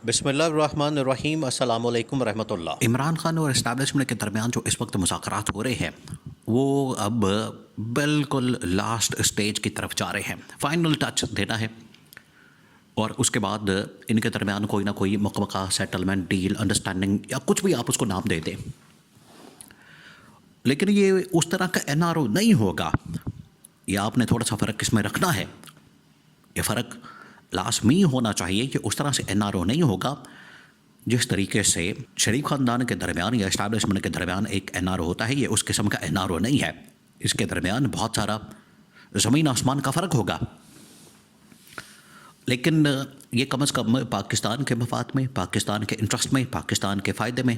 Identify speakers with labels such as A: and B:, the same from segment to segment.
A: بسم اللہ الرحمن الرحیم، السلام علیکم ورحمۃ اللہ۔
B: عمران خان اور اسٹیبلشمنٹ کے درمیان جو اس وقت مذاکرات ہو رہے ہیں وہ اب بالکل لاسٹ اسٹیج کی طرف جا رہے ہیں، فائنل ٹچ دینا ہے اور اس کے بعد ان کے درمیان کوئی نہ کوئی مکمل سیٹلمنٹ، ڈیل، انڈرسٹینڈنگ یا کچھ بھی آپ اس کو نام دے دیں، لیکن یہ اس طرح کا این آر او نہیں ہوگا۔ یہ آپ نے تھوڑا سا فرق اس میں رکھنا ہے، یہ فرق لازمی ہونا چاہیے کہ اس طرح سے این آر او نہیں ہوگا جس طریقے سے شریف خاندان کے درمیان یا اسٹیبلشمنٹ کے درمیان ایک این آر او ہوتا ہے۔ یہ اس قسم کا این آر او نہیں ہے، اس کے درمیان بہت سارا زمین آسمان کا فرق ہوگا، لیکن یہ کم از کم پاکستان کے مفاد میں، پاکستان کے انٹرسٹ میں، پاکستان کے فائدے میں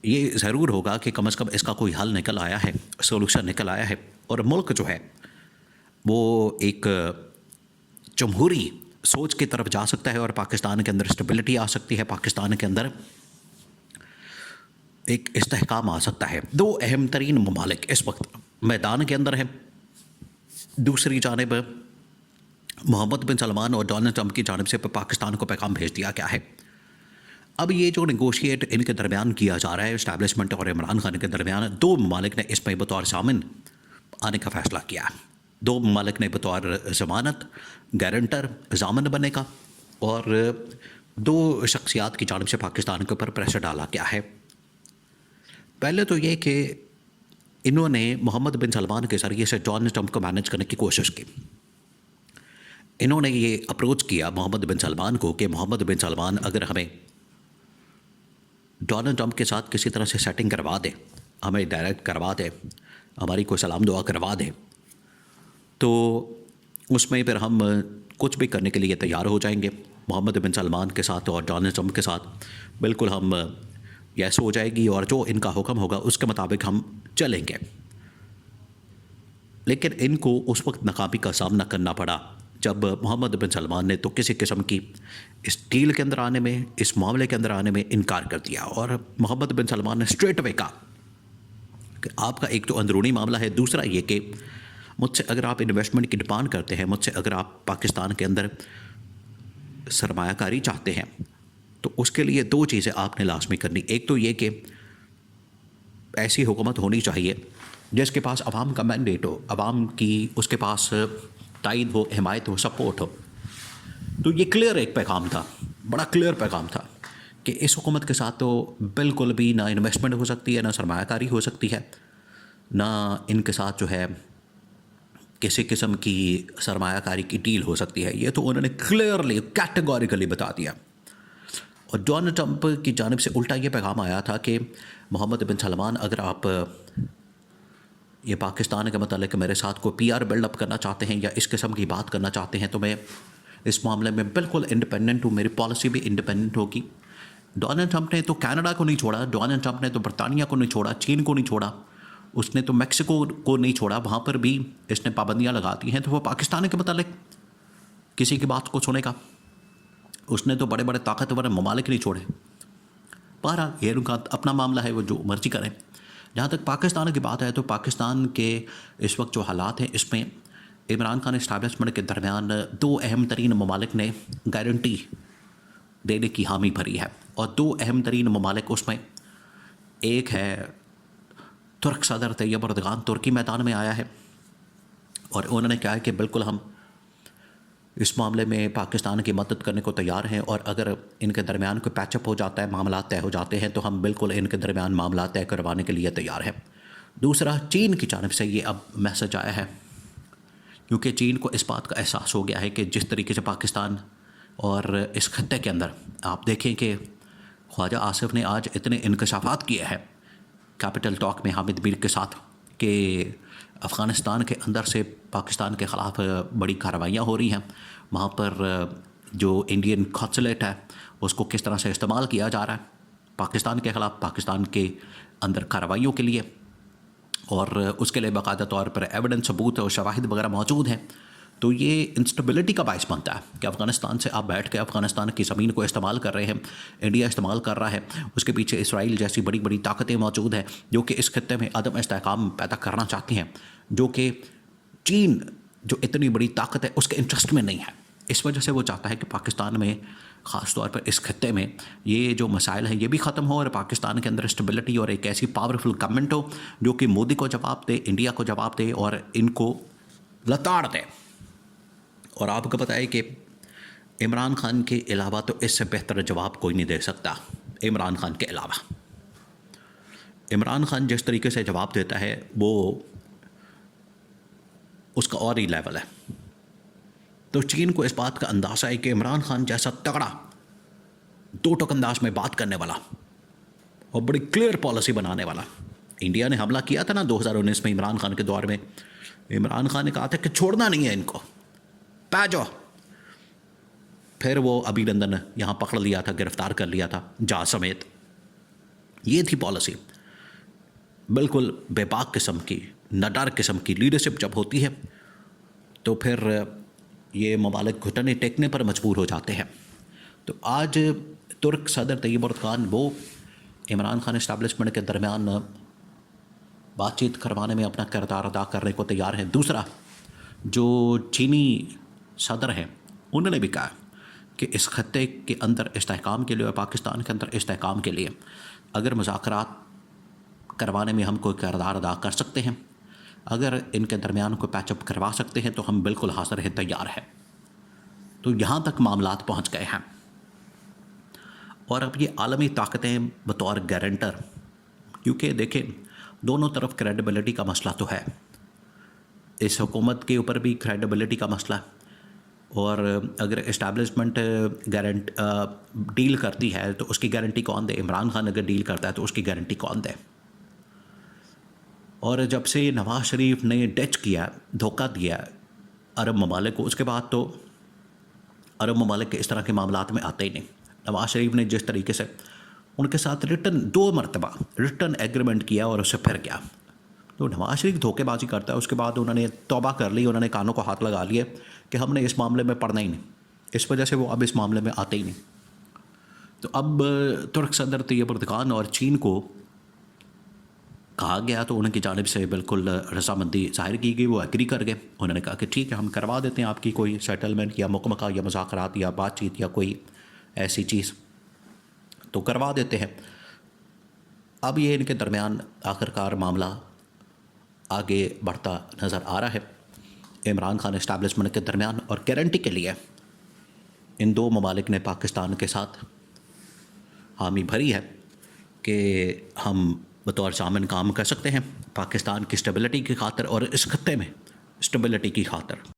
B: یہ ضرور ہوگا کہ کم از کم اس کا کوئی حل نکل آیا ہے، سولوشن نکل آیا ہے، اور ملک جو ہے وہ ایک جمہوری سوچ کی طرف جا سکتا ہے اور پاکستان کے اندر اسٹیبلٹی آ سکتی ہے، پاکستان کے اندر ایک استحکام آ سکتا ہے۔ دو اہم ترین ممالک اس وقت میدان کے اندر ہیں، دوسری جانب محمد بن سلمان اور ڈونلڈ ٹرمپ کی جانب سے پاکستان کو پیغام بھیج دیا گیا ہے۔ اب یہ جو نیگوشیٹ ان کے درمیان کیا جا رہا ہے اسٹیبلشمنٹ اور عمران خان کے درمیان، دو ممالک نے اس میں بطور ضامن آنے کا فیصلہ کیا ہے۔ دو ممالک نے بطور ضمانت، گارنٹر، ضامن بنے کا، اور دو شخصیات کی جانب سے پاکستان کے اوپر پریشر ڈالا گیا ہے۔ پہلے تو یہ کہ انہوں نے محمد بن سلمان کے ذریعے سے ڈونلڈ ٹرمپ کو مینج کرنے کی کوشش کی۔ انہوں نے یہ اپروچ کیا محمد بن سلمان کو کہ محمد بن سلمان اگر ہمیں ڈونلڈ ٹرمپ کے ساتھ کسی طرح سے سیٹنگ کروا دے، ہمیں ڈائریکٹ کروا دے، ہماری کوئی سلام دعا کروا دے، تو اس میں پھر ہم کچھ بھی کرنے کے لیے تیار ہو جائیں گے۔ محمد بن سلمان کے ساتھ اور ڈونلڈ ٹرمپ کے ساتھ بالکل ہم یس ہو جائے گی، اور جو ان کا حکم ہوگا اس کے مطابق ہم چلیں گے۔ لیکن ان کو اس وقت ناکامی کا سامنا کرنا پڑا جب محمد بن سلمان نے تو کسی قسم کی اس ڈیل کے اندر آنے میں، اس معاملے کے اندر آنے میں انکار کر دیا، اور محمد بن سلمان نے اسٹریٹ اوے کہا کہ آپ کا ایک تو اندرونی معاملہ ہے، دوسرا یہ کہ مجھ سے اگر آپ انویسٹمنٹ کی ڈیمانڈ کرتے ہیں، مجھ سے اگر آپ پاکستان کے اندر سرمایہ کاری چاہتے ہیں، تو اس کے لیے دو چیزیں آپ نے لازمی کرنی۔ ایک تو یہ کہ ایسی حکومت ہونی چاہیے جس کے پاس عوام کا مینڈیٹ ہو، عوام کی اس کے پاس تائید ہو، حمایت ہو، سپورٹ ہو۔ تو یہ کلیئر ایک پیغام تھا، بڑا کلیئر پیغام تھا کہ اس حکومت کے ساتھ تو بالکل بھی نہ انویسٹمنٹ ہو سکتی ہے، نہ سرمایہ کاری ہو سکتی ہے، نہ ان کے ساتھ جو ہے کسی قسم کی سرمایہ کاری کی ڈیل ہو سکتی ہے۔ یہ تو انہوں نے کلیئرلی، کیٹیگوریکلی بتا دیا۔ اور ڈونلڈ ٹرمپ کی جانب سے الٹا یہ پیغام آیا تھا کہ محمد بن سلمان اگر آپ یہ پاکستان کے متعلق میرے ساتھ کوئی پی آر بلڈ اپ کرنا چاہتے ہیں یا اس قسم کی بات کرنا چاہتے ہیں تو میں اس معاملے میں بالکل انڈیپینڈنٹ ہوں، میری پالیسی بھی انڈیپینڈنٹ ہوگی۔ ڈونلڈ ٹرمپ نے تو کینیڈا کو نہیں چھوڑا، ڈونلڈ ٹرمپ نے تو برطانیہ کو نہیں چھوڑا، چین کو نہیں چھوڑا، اس نے تو میکسیکو کو نہیں چھوڑا، وہاں پر بھی اس نے پابندیاں لگا دی ہیں۔ تو وہ پاکستان کے متعلق کسی کی بات کو سنے گا؟ اس نے تو بڑے بڑے طاقتور ممالک نہیں چھوڑے۔ بہرحال یہ ان کا اپنا معاملہ ہے، وہ جو مرضی کریں۔ جہاں تک پاکستان کی بات ہے تو پاکستان کے اس وقت جو حالات ہیں، اس میں عمران خان اسٹیبلشمنٹ کے درمیان دو اہم ترین ممالک نے گارنٹی دینے کی حامی بھری ہے، اور دو اہم ترین ممالک اس میں ایک ہے ترک صدر طیب اردگان، ترکی میدان میں آیا ہے، اور انہوں نے کہا ہے کہ بالکل ہم اس معاملے میں پاکستان کی مدد کرنے کو تیار ہیں، اور اگر ان کے درمیان کوئی پیچ اپ ہو جاتا ہے، معاملات طے ہو جاتے ہیں، تو ہم بالکل ان کے درمیان معاملات طے کروانے کے لیے تیار ہیں۔ دوسرا، چین کی جانب سے یہ اب میسج آیا ہے، کیونکہ چین کو اس بات کا احساس ہو گیا ہے کہ جس طریقے سے پاکستان اور اس خطے کے اندر آپ دیکھیں کہ خواجہ آصف نے آج اتنے انکشافات کیے ہیں کیپٹل ٹاک میں حامد میر کے ساتھ کہ افغانستان کے اندر سے پاکستان کے خلاف بڑی کارروائیاں ہو رہی ہیں، وہاں پر جو انڈین قونصلیٹ ہے اس کو کس طرح سے استعمال کیا جا رہا ہے پاکستان کے خلاف، پاکستان کے اندر کارروائیوں کے لیے، اور اس کے لیے باقاعدہ طور پر ایویڈنس، ثبوت اور شواہد وغیرہ موجود ہیں۔ تو یہ انسٹیبلٹی کا باعث بنتا ہے کہ افغانستان سے آپ بیٹھ کے افغانستان کی زمین کو استعمال کر رہے ہیں، انڈیا استعمال کر رہا ہے، اس کے پیچھے اسرائیل جیسی بڑی بڑی طاقتیں موجود ہیں جو کہ اس خطے میں عدم استحکام پیدا کرنا چاہتی ہیں، جو کہ چین جو اتنی بڑی طاقت ہے اس کے انٹرسٹ میں نہیں ہے۔ اس وجہ سے وہ چاہتا ہے کہ پاکستان میں خاص طور پر اس خطے میں یہ جو مسائل ہیں یہ بھی ختم ہو اور پاکستان کے اندر اسٹیبلٹی اور ایک ایسی پاورفل گورنمنٹ ہو جو کہ مودی کو جواب دے، انڈیا کو جواب دے اور ان کو لتاڑ دے. اور آپ کو پتہ ہے کہ عمران خان کے علاوہ تو اس سے بہتر جواب کوئی نہیں دے سکتا. عمران خان کے علاوہ عمران خان جس طریقے سے جواب دیتا ہے وہ اس کا اور ہی لیول ہے. تو چین کو اس بات کا اندازہ ہے کہ عمران خان جیسا تگڑا دو ٹوک انداز میں بات کرنے والا اور بڑی کلیئر پالیسی بنانے والا. انڈیا نے حملہ کیا تھا نا 2019 میں عمران خان کے دور میں. عمران خان نے کہا تھا کہ چھوڑنا نہیں ہے ان کو، پہ جاؤ. پھر وہ ابھی لندن یہاں پکڑ لیا تھا، گرفتار کر لیا تھا جہاز سمیت. یہ تھی پالیسی. بالکل بے باک قسم کی، نڈر قسم کی لیڈرشپ جب ہوتی ہے تو پھر یہ ممالک گھٹنے ٹیکنے پر مجبور ہو جاتے ہیں. تو آج ترک صدر طیب اردوغان وہ عمران خان اسٹیبلشمنٹ کے درمیان بات چیت کروانے میں اپنا کردار ادا کرنے کو تیار ہیں. دوسرا جو چینی صدر ہیں انہوں نے بھی کہا کہ اس خطے کے اندر استحکام کے لیے اور پاکستان کے اندر استحکام کے لیے اگر مذاکرات کروانے میں ہم کوئی کردار ادا کر سکتے ہیں، اگر ان کے درمیان کوئی پیچ اپ کروا سکتے ہیں تو ہم بالکل حاضر ہیں، تیار ہیں. تو یہاں تک معاملات پہنچ گئے ہیں. اور اب یہ عالمی طاقتیں بطور گارنٹر، کیونکہ دیکھیں دونوں طرف کریڈیبلٹی کا مسئلہ تو ہے. اس حکومت کے اوپر بھی کریڈیبلٹی کا مسئلہ ہے. اور اگر اسٹیبلشمنٹ ڈیل کرتی ہے تو اس کی گارنٹی کون دے؟ عمران خان اگر ڈیل کرتا ہے تو اس کی گارنٹی کون دے؟ اور جب سے نواز شریف نے ڈچ کیا، دھوکہ دیا عرب ممالک کو، اس کے بعد تو عرب ممالک کے اس طرح کے معاملات میں آتے ہی نہیں. نواز شریف نے جس طریقے سے ان کے ساتھ دو مرتبہ ریٹن ایگریمنٹ کیا اور اس سے پھر گیا. تو نواز شریف دھوکے بازی کرتا ہے. اس کے بعد انہوں نے توبہ کر لی، انہوں نے کانوں کو ہاتھ لگا لیے کہ ہم نے اس معاملے میں پڑھنا ہی نہیں. اس وجہ سے وہ اب اس معاملے میں آتے ہی نہیں. تو اب ترک صدر طیب اردوغان اور چین کو کہا گیا تو ان کی جانب سے بالکل رضامندی ظاہر کی گئی. وہ ایگری کر گئے. انہوں نے کہا کہ ٹھیک ہے، ہم کروا دیتے ہیں آپ کی کوئی سیٹلمنٹ یا مکمکہ یا مذاکرات یا بات چیت یا کوئی ایسی چیز تو کروا دیتے ہیں. اب یہ ان کے درمیان آخرکار معاملہ آگے بڑھتا نظر آ رہا ہے عمران خان اسٹیبلشمنٹ کے درمیان. اور گارنٹی کے لیے ان دو ممالک نے پاکستان کے ساتھ حامی بھری ہے کہ ہم بطور ضامن کام کر سکتے ہیں پاکستان کی اسٹیبلٹی کی خاطر اور اس خطے میں اسٹیبلٹی کی خاطر.